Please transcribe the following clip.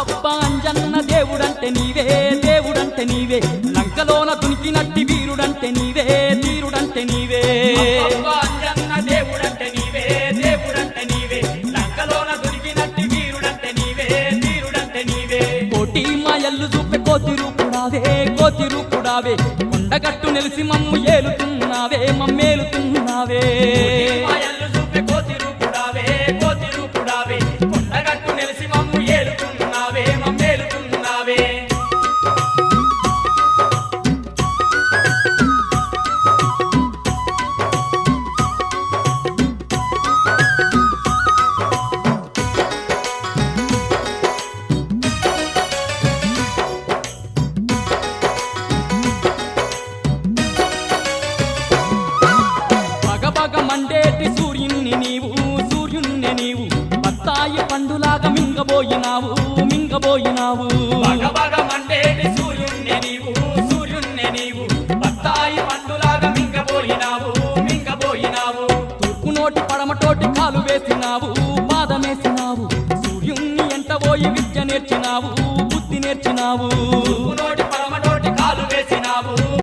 అబ్బబ్బా అంజన్న దేవుడంటే నీవే దేవుడంటే నీవే లంకలోన దునికినట్టి వీరుడంటే నీవే ధీరుడంటే నీవే అబ్బబ్బా అంజన్న దేవుడంటే నీవే దేవుడంటే నీవే లంకలోన దునికినట్టి వీరుడంటే నీవే ధీరుడంటే నీవే కోటి మాయల్లు చూపే కోతి రూపుడావే కొండగట్టు నిలిసి మమ్ము ఏలుతున్నావే మమ్మేలుతున్నావే మాయల్లు చూపే కోతి రూపుడావే కొండగట్టు నిలిసి మమ్ము ఏలుతున్నావే మమ్మేలుతున్నావే బగబగ మండేటి సూర్యుణ్ణి నీవు బత్తాయి పండులాగా మింగబోయినావు బగబగ మండేటి సూర్యుణ్ణి నీవు బత్తాయి పండులాగా మింగబోయినావు తూర్పు నోటి పడమటోటి కాలు వేసినావు పాదమేసినావు సూర్యుణ్ణి ఎంట పోయి విద్య నేర్చినావు బుద్ధి నేర్చినావు నోటి